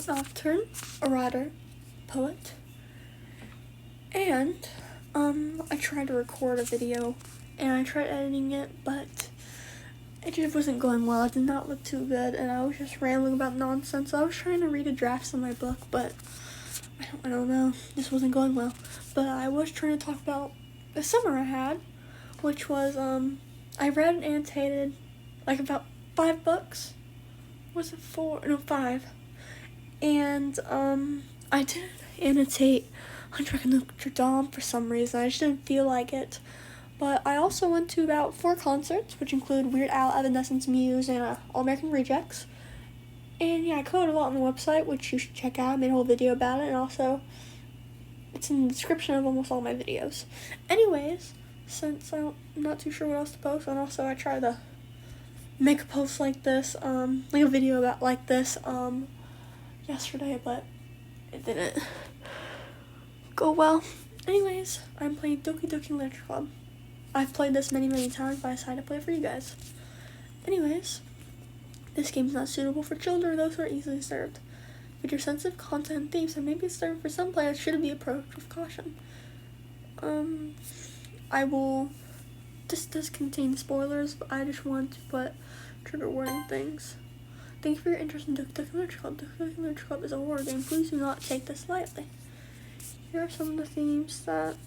Nocturne, a writer, poet, and I tried to record a video and I tried editing it, but it just wasn't going well. It did not look too good, and I was just rambling about nonsense. I was trying to read a draft of my book, but I don't know, this wasn't going well. But I was trying to talk about the summer I had, which was, I read and annotated, like, about 5 books. Was it 4? No, 5. And, I didn't annotate Hunchback of Notre Dame for some reason. I just didn't feel like it. But I also went to about 4 concerts, which include Weird Al, Evanescence, Muse, and All American Rejects. And yeah, I covered a lot on the website, which you should check out. I made a whole video about it, and also it's in the description of almost all my videos. Anyways, since I'm not too sure what else to post, and also I tried to make a post like this, like a video about like this, yesterday, but it didn't go well. Anyways, I'm playing Doki Doki Literature Club. I've played this many times, but I decided to play it for you guys. Anyways, this game is not suitable for children or those who are easily disturbed. With your sensitive content and themes that may be disturbing for some players, should be approached with caution. This does contain spoilers, but I just want to put trigger warning things. Thank you for your interest in Doki Doki Literature Club. Doki Doki Literature Club is a horror game. Please do not take this lightly. Here are some of the themes that,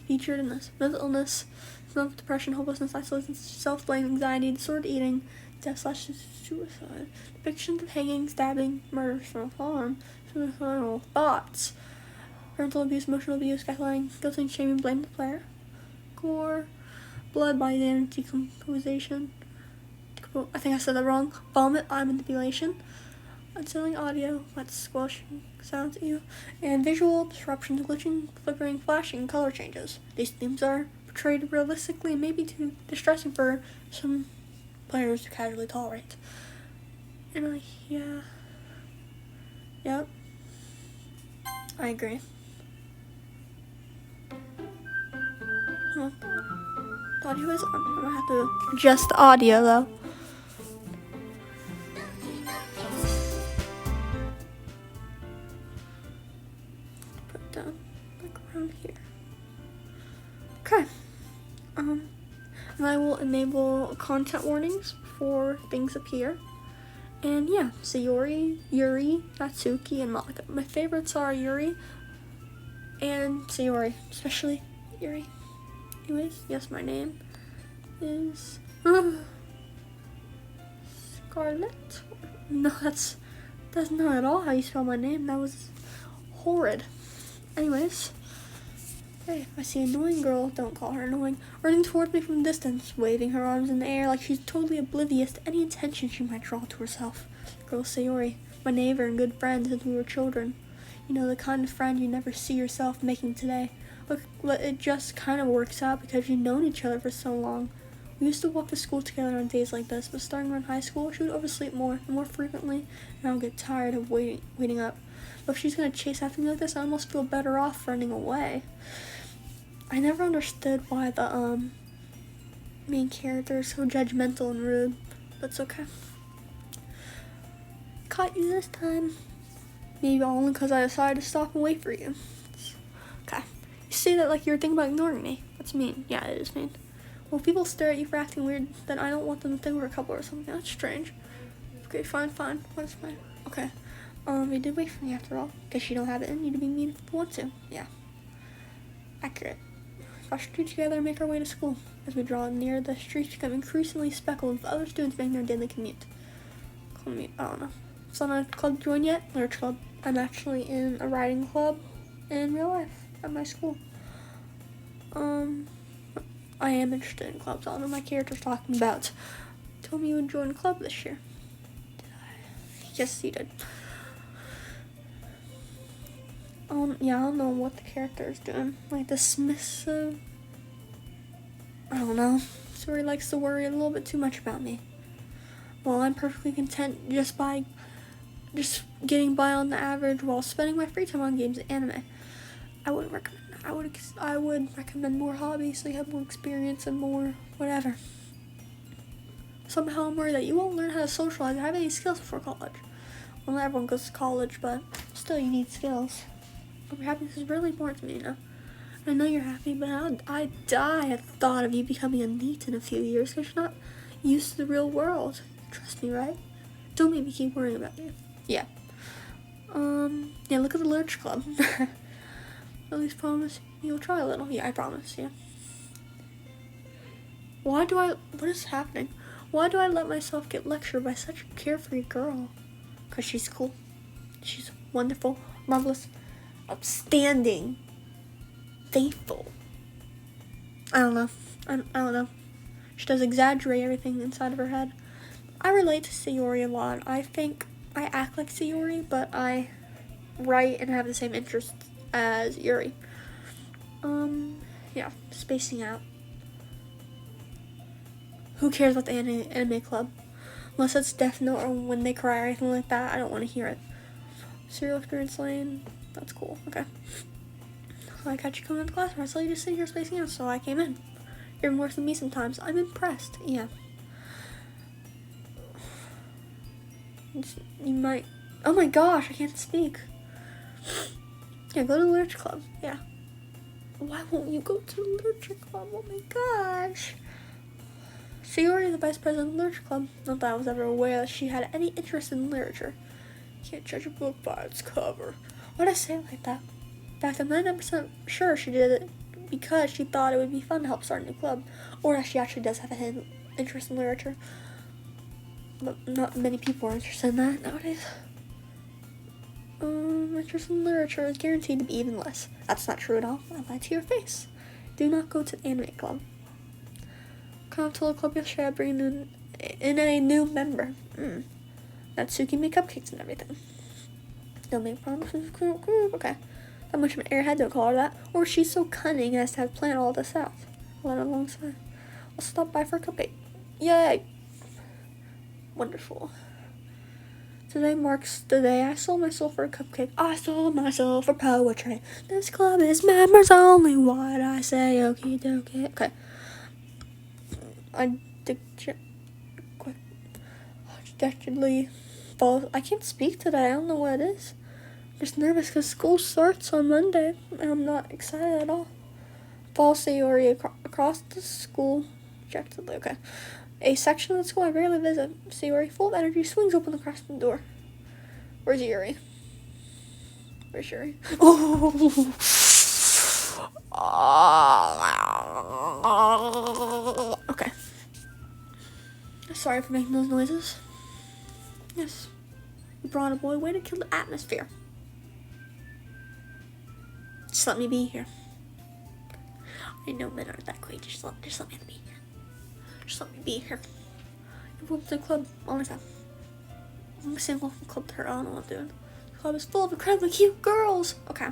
featured in this: mental illness, self-depression, hopelessness, isolation, self-blame, anxiety, disordered eating, death/suicide, depictions of hanging, stabbing, murder, self-harm, suicidal thoughts, parental abuse, emotional abuse, gaslighting, guilt and shaming, blame the player, gore, blood, body damage, decomposition, I think I said that wrong, vomit, eye manipulation, unsettling audio, let's squashing sounds at you, and visual disruptions, glitching, flickering, flashing, color changes. These themes are portrayed realistically and may be too distressing for some players to casually tolerate. And yep, I agree. Oh, the audio is on. I'm gonna have to adjust the audio though. Put it down like around here. Okay. And I will enable content warnings before things appear. And yeah, Sayori, Yuri, Natsuki, and Malika. My favorites are Yuri and Sayori, especially Yuri. Anyways, yes, my name is Scarlet. No, that's not at all how you spell my name. That was horrid. Anyways. Hey, if I see an annoying girl, don't call her annoying. Running towards me from a distance, waving her arms in the air like she's totally oblivious to any attention she might draw to herself. Girl Sayori, my neighbor and good friend since we were children. You know, the kind of friend you never see yourself making today. But it just kind of works out because you've known each other for so long. We used to walk to school together on days like this, but starting around high school, she would oversleep more and more frequently, and I would get tired of waiting up. But if she's gonna chase after me like this, I almost feel better off running away. I never understood why the main character is so judgmental and rude, but it's okay. Caught you this time. Maybe only because I decided to stop and wait for you. Okay. You say that like you're thinking about ignoring me. That's mean. Yeah, it is mean. Well, if people stare at you for acting weird, then I don't want them to think we're a couple or something. That's strange. Okay, fine. What's fine? Okay. You did wait for me after all. Guess you don't have it in you to be mean if you want to. Yeah. Accurate. Our streets together and make our way to school. As we draw near, the streets become increasingly speckled with other students making their daily commute. I don't know. So I'm not a club joined yet. Literature club. I'm actually in a writing club in real life at my school. I am interested in clubs. I don't know my character's talking about. Told me you would join a club this year. Did I? Yes, you did. Yeah, I don't know what the character is doing. Like dismissive. I don't know. Sori likes to worry a little bit too much about me. Well, I'm perfectly content just getting by on the average while spending my free time on games and anime. I would recommend more hobbies so you have more experience and more whatever. Somehow I'm worried that you won't learn how to socialize or have any skills before college. Well, not everyone goes to college, but still you need skills. Your happiness is really important to me, you know. I know you're happy, but I'd die at the thought of you becoming a NEET in a few years because you're not used to the real world. Trust me, right? Don't make me keep worrying about you. Yeah. Yeah, look at the Lurch Club. At least promise you'll try a little. Yeah, I promise, yeah. What is happening? Why do I let myself get lectured by such a carefree girl? Because she's cool. She's wonderful, marvelous, outstanding, faithful. I don't know. I don't know. She does exaggerate everything inside of her head. I relate to Sayori a lot. I think I act like Sayori, but I write and have the same interests as Yuri. Yeah, spacing out. Who cares about the anime club? Unless it's Death Note or When They Cry or anything like that, I don't want to hear it. Serial Experience Lane, that's cool. Okay. I got you coming to class, I saw you just sitting here spacing out, so I came in. You're worse than me sometimes. I'm impressed. Yeah. You might. Oh my gosh, I can't speak. Yeah, go to the Literature Club. Yeah. Why won't you go to the Literature Club? Oh my gosh. Sayori is the vice president of the Literature Club. Not that I was ever aware that she had any interest in literature. Can't judge a book by its cover. Why'd I say it like that? In fact, I'm 99% sure she did it because she thought it would be fun to help start a new club. Or that she actually does have a hidden interest in literature. But not many people are interested in that nowadays. Interest in literature is guaranteed to be even less. That's not true at all. I lied to your face. Do not go to the anime club. Come to the club yesterday, I bring in a new member. Natsuki made cupcakes and everything. Don't make promises. Okay. That much of an airhead, don't call her that. Or she's so cunning as to have planned all this out. Let alongside. I'll stop by for a cupcake. Yay! Wonderful. Today marks the day I sold my soul for a cupcake. I sold my soul for poetry. This club is members only. Why'd I say okie dokie? Okay. I dejectedly falls. I can't speak today. I don't know what it is. I'm just nervous because school starts on Monday and I'm not excited at all. Fall Sayori across the school. Dejectedly. Okay. A section of the school I rarely visit. Sayori, full of energy, swings open across the door. Where's Yuri? Where's Yuri? Oh! Okay. Sorry for making those noises. Yes. You brought a boy. Way to kill the atmosphere. Just let me be here. I know men aren't that great. Just let me be here. Just let me be here. You went to the club all the time. I'm a single club to her. I don't know what I'm doing. The club is full of incredibly cute girls. Okay.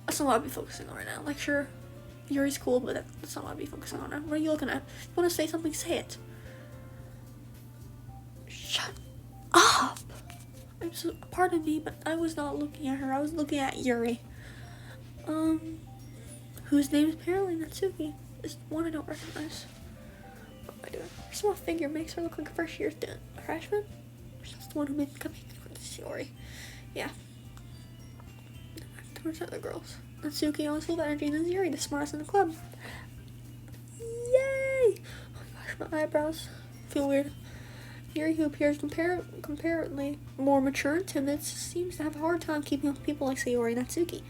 That's not what I'll be focusing on right now. Like, sure, Yuri's cool, but that's not what I'll be focusing on now. What are you looking at? If you want to say something, say it. Shut up! Pardon me, but I was not looking at her. I was looking at Yuri. Whose name is apparently Natsuki. Is one I don't recognize. What am I doing? Her small figure makes her look like a first year student. A freshman? She's the one who made the cupcake for the Sayori. Yeah. Towards other girls. Natsuki always full of energy, and then Yuri, the smartest in the club. Yay! Oh my gosh, my eyebrows feel weird. Yuri, who appears comparatively more mature and timid, seems to have a hard time keeping up with people like Sayori and Natsuki.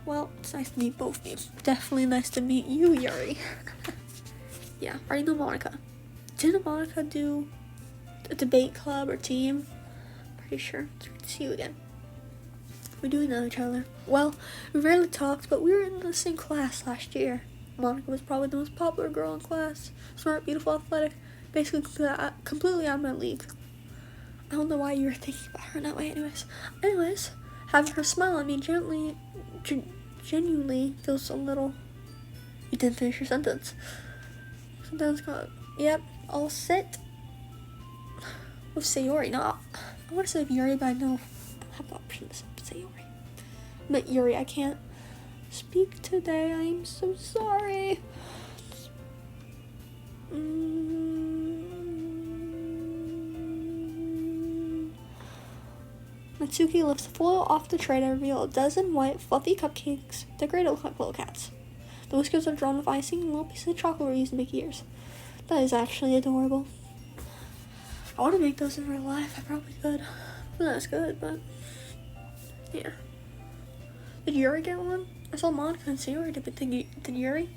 Well, it's nice to meet both of you. Definitely nice to meet you, Yuri. Yeah, already know Monica. Didn't Monica do a debate club or team? Pretty sure. It's great to see you again. We do know each other. Well, we rarely talked, but we were in the same class last year. Monica was probably the most popular girl in class. Smart, beautiful, athletic. Basically completely out of my league. I don't know why you were thinking about her in that way anyways. Having her smile at me genuinely feels a little... You didn't finish your sentence. Sometimes yep, I'll sit with Sayori. No, I want to say with Yuri, but I know I have the option to say Sayori. But Yuri, I can't speak today. I'm so sorry. Natsuki lifts the foil off the tray to reveal a dozen white, fluffy cupcakes decorated to look like little cats. The whiskers are drawn with icing and little pieces of chocolate were used to make ears. That is actually adorable. I want to make those in real life. I probably could. Not as good, but yeah. Did Yuri get one? I saw Monica and Sayori. Did Yuri?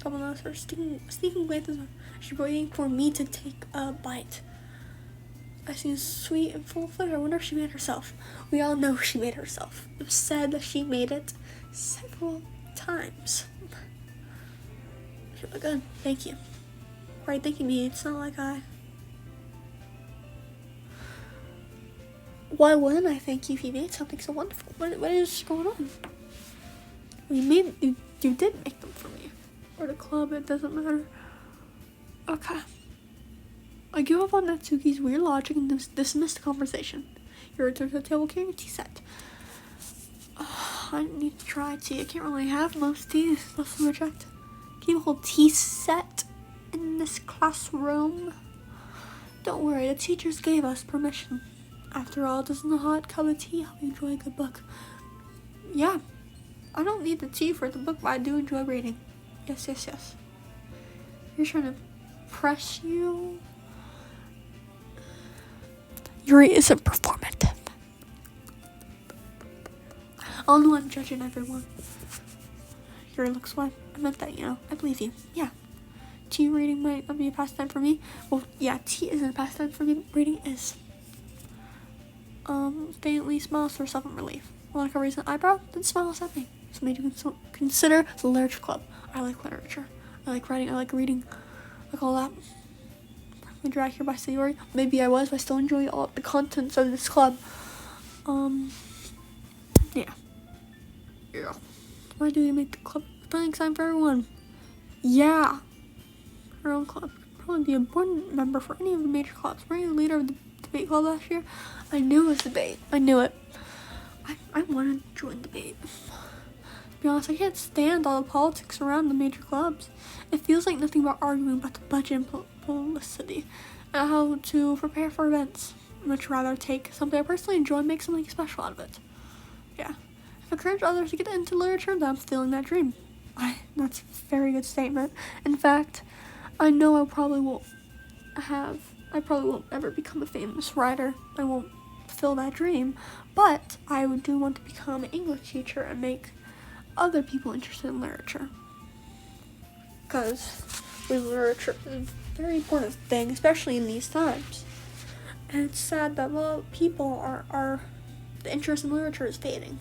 Couple notes for sneaking glances. She's waiting for me to take a bite. I seem sweet and full of flavor. I wonder if she made it herself. We all know she made it herself. It was said that she made it several times. She looked good. Thank you. Right, thank you, me. It's not like Why wouldn't I thank you if you made something so wonderful? What is going on? You did make them for me. Or the club, it doesn't matter. Okay. I give up on Natsuki's weird logic and dismiss the conversation. You return to the table carrying a tea set. I need to try tea. I can't really have most tea. Let's reject. Keep a whole tea set in this classroom. Don't worry, the teachers gave us permission. After all, doesn't a hot cup of tea help you enjoy a good book? Yeah. I don't need the tea for the book, but I do enjoy reading. Yes. You're trying to press you. Yuri isn't performative. Oh no, I'm judging everyone. Yuri looks what? I meant that, I believe you. Yeah. Tea reading might not be a pastime for me. Well, yeah, tea isn't a pastime for me. Reading is. Faintly smiles for self-relief. Monica raised an eyebrow, then smiles at me. So made you consider the literature club. I like literature. I like writing. I like reading. Like all that. Probably dragged here by Sayori. Maybe I was, but I still enjoy all the contents of this club. Yeah. Why do you make the club spelling sign for everyone? Yeah. Her own club. Probably be a board member for any of the major clubs. Were you the leader of the debate club last year? I knew it was debate. I knew it. I wanted to join debate. To be honest, I can't stand all the politics around the major clubs. It feels like nothing but arguing about the budget and publicity and how to prepare for events. I'd much rather take something I personally enjoy and make something special out of it. Yeah. If I encourage others to get into literature, then I'm fulfilling that dream. That's a very good statement. In fact, I know I probably won't ever become a famous writer. I won't fulfill that dream, but I do want to become an English teacher and make other people interested in literature. Because literature is a very important thing, especially in these times. And it's sad that a lot of people the interest in literature is fading.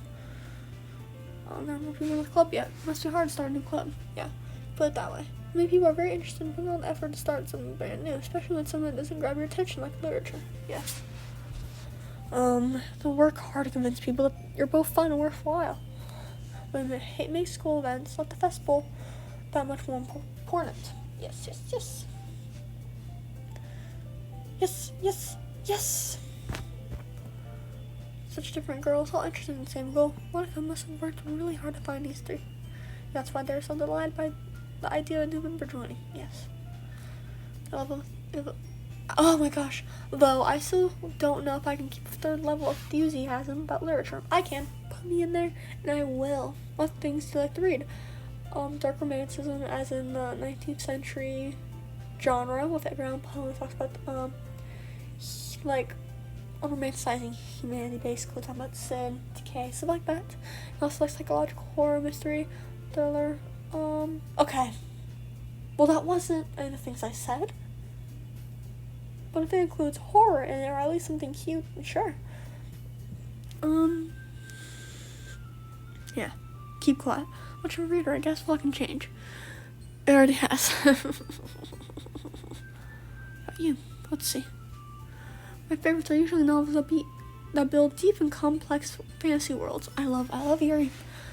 There are more people in the club yet. It must be hard to start a new club. Yeah, put it that way. Many people are very interested in putting on the effort to start something brand new, especially when something that doesn't grab your attention like literature. Yes. To work hard to convince people that you're both fun and worthwhile. When it makes school events like the festival that much more important. Yes. Such different girls, all interested in the same goal. Monica must have worked really hard to find these three. That's why they're so delighted by the idea of new member joining. Yes. Oh my gosh. Though I still don't know if I can keep a third level of enthusiasm about literature. I can. Put me in there, and I will. What things do you like to read? Dark romanticism, as in the 19th century genre, with Edgar Allan Poe. It talks about romanticizing humanity, basically talking about sin, decay, stuff like that. And also like psychological horror, mystery, thriller. Okay. Well, that wasn't any of the things I said. But if it includes horror in it, or at least something cute, sure. Yeah. Keep quiet. What's your reader? I guess fucking change. It already has. About you? Let's see. My favorites are usually novels that build deep and complex fantasy worlds. I love Yuri.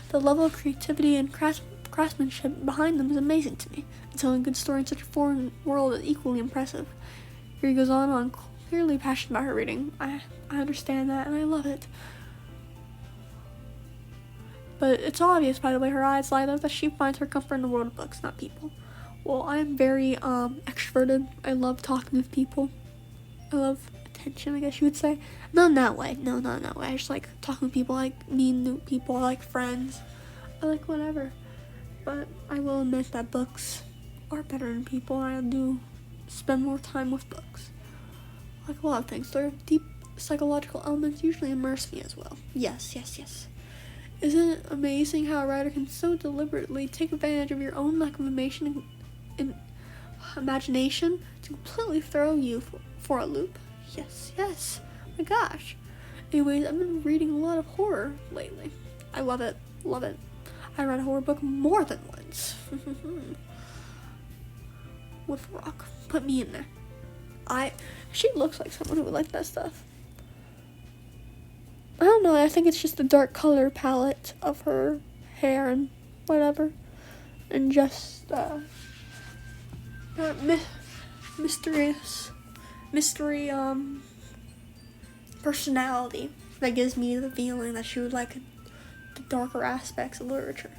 The level of creativity and craftsmanship behind them is amazing to me. And telling a good story in such a foreign world is equally impressive. Yuri goes on, clearly passionate about her reading. I understand that, and I love it. But it's obvious by the way her eyes light up that she finds her comfort in the world of books, not people. Well, I'm very extroverted. I love talking with people. I love attention, I guess you would say. Not in that way. No, not in that way. I just like talking to people, like meeting new people, I like friends. I like whatever. But I will admit that books are better than people. I do spend more time with books. Like a lot of things. Their deep psychological elements usually immerse me as well. Yes. Isn't it amazing how a writer can so deliberately take advantage of your own lack of imagination to completely throw you for a loop? Yes. My gosh. Anyways, I've been reading a lot of horror lately. I love it. I read a horror book more than once. With Rock. Put me in there. She looks like someone who would like that stuff. I don't know, I think it's just the dark color palette of her hair and whatever. And just, mystery, personality that gives me the feeling that she would like the darker aspects of literature.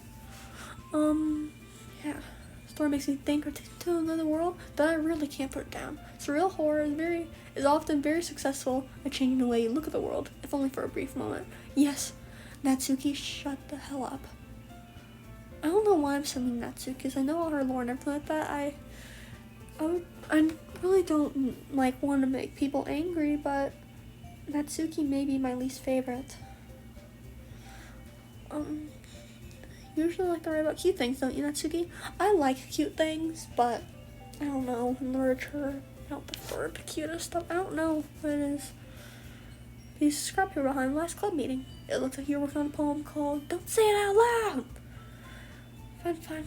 Yeah. Story makes me think or take to another world that I really can't put down. Surreal horror is often very successful at changing the way you look at the world, if only for a brief moment. Yes, Natsuki, shut the hell up. I don't know why I'm sending Natsuki, because I know all her lore and everything like that. I really don't like want to make people angry, but Natsuki may be my least favorite. Usually like to write about cute things, don't you, Natsuki? I like cute things, but I don't know, in literature, I don't prefer the cutest stuff. I don't know what it is. You scrap here behind the last club meeting. It looks like you're working on a poem called Don't Say It Out Loud. Fine.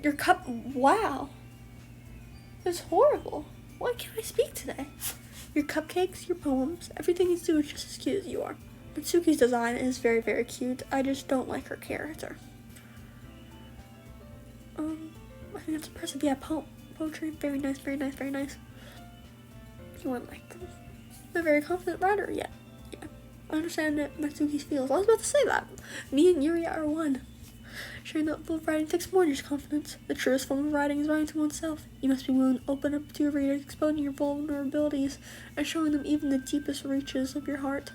Your cup, wow. It's horrible. Why can't I speak today? Your cupcakes, your poems, everything you do is just as cute as you are. Natsuki's design is very, very cute. I just don't like her character. I think that's impressive. Yeah, poetry, very nice. You wouldn't like them. I'm a very confident writer, yeah. I understand that Natsuki's feels. I was about to say that. Me and Yuri are one. Sharing the book of writing takes more than just confidence. The truest form of writing is writing to oneself. You must be willing to open up to your readers, exposing your vulnerabilities, and showing them even the deepest reaches of your heart.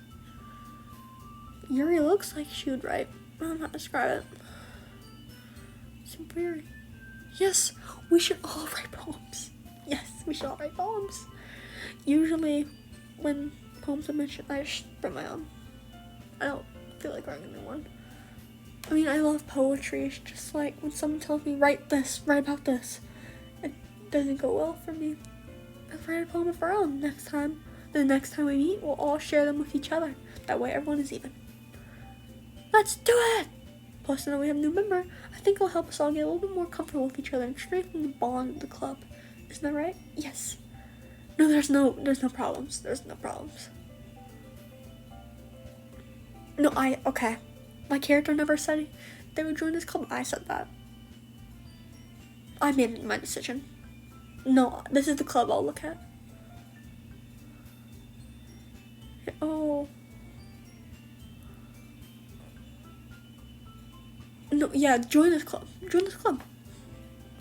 Yuri looks like she would write. I don't know how to describe it. Super Yuri. Yes, we should all write poems. Yes, we should all write poems. Usually, when poems are mentioned, I just write my own. I don't feel like writing a new one. I mean, I love poetry. It's just like when someone tells me, write about this. It doesn't go well for me. I'll write a poem of our own next time. The next time we meet, we'll all share them with each other. That way everyone is even. Let's do it! Plus, now we have a new member. I think it'll help us all get a little bit more comfortable with each other and strengthen the bond of the club. Isn't that right? Yes. No, there's no problems. Okay. My character never said they would join this club. I said that. I made my decision. No, this is the club I'll look at. Oh. No, yeah, join this club.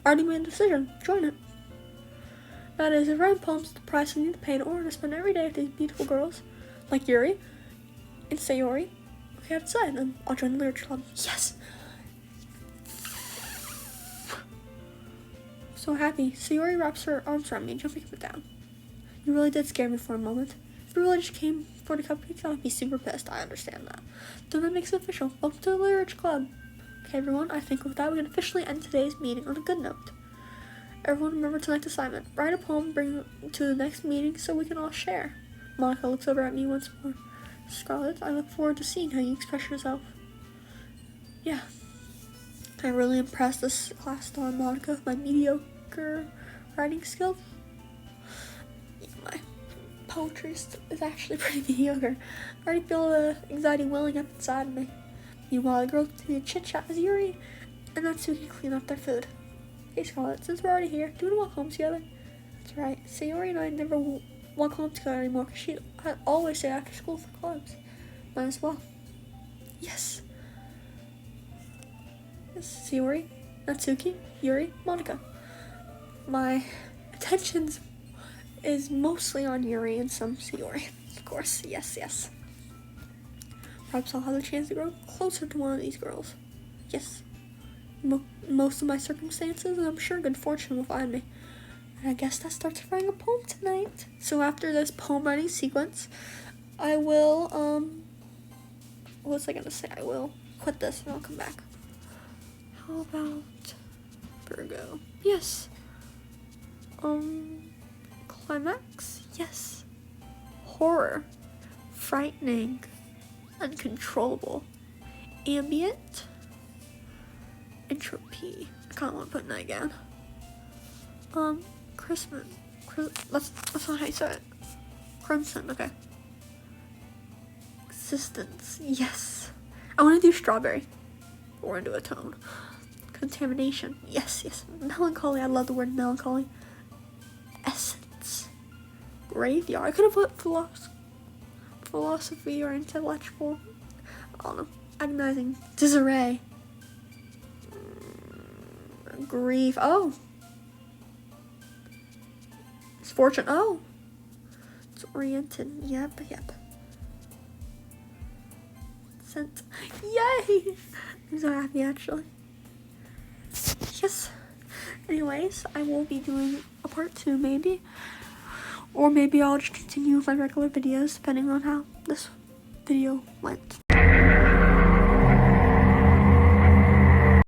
Already made a decision. Join it. That is, if writing poems is the price we need to pay in order to spend every day with these beautiful girls, like Yuri and Sayori, okay, I've decided, then I'll join the literature club. Yes! So happy. Sayori wraps her arms around me, jumping up and down. You really did scare me for a moment. If you really just came for the cupcakes, I would be super pissed. I understand that. Then that makes it official. Welcome to the literature club. Okay, everyone, I think with that, we can officially end today's meeting on a good note. Everyone remember tonight's assignment. Write a poem, bring it to the next meeting so we can all share. Monica looks over at me once more. Scarlet, I look forward to seeing how you express yourself. Yeah. I really impressed this class on Monica with my mediocre writing skills. Yeah, my poetry is actually pretty mediocre. I already feel the anxiety welling up inside of me. Meanwhile, the girls continue to chit-chat as Yuri and Natsuki clean up their food. Hey Scarlet, since we're already here, do we walk home together? That's right. Sayori and I never walk home together anymore because she always stay after school for clubs. Might as well. Yes. Sayori, Natsuki, Yuri, Monica. My attention's is mostly on Yuri and some Sayori, of course. Yes. Perhaps I'll have a chance to grow closer to one of these girls. Yes. Most of my circumstances, and I'm sure good fortune will find me. And I guess that starts writing a poem tonight. So after this poem writing sequence, I will, what was I gonna say? I will quit this and I'll come back. How about Virgo? Yes. Climax? Yes. Horror. Frightening. Uncontrollable. Ambient. Entropy. I kinda wanna put in that again. Christmas. That's not how you say it. Crimson, okay. Existence, yes. I wanna do strawberry. Or into a tone. Contamination, yes. Melancholy, I love the word melancholy. Essence. Graveyard, I could have put philosophy or intellectual. I don't know. Agonizing. Disarray. Grief, oh. Misfortune, oh. It's oriented, yep. Scent, yay! I'm so happy, actually. Yes. Anyways, I will be doing a part 2, maybe. Or maybe I'll just continue with my regular videos, depending on how this video went.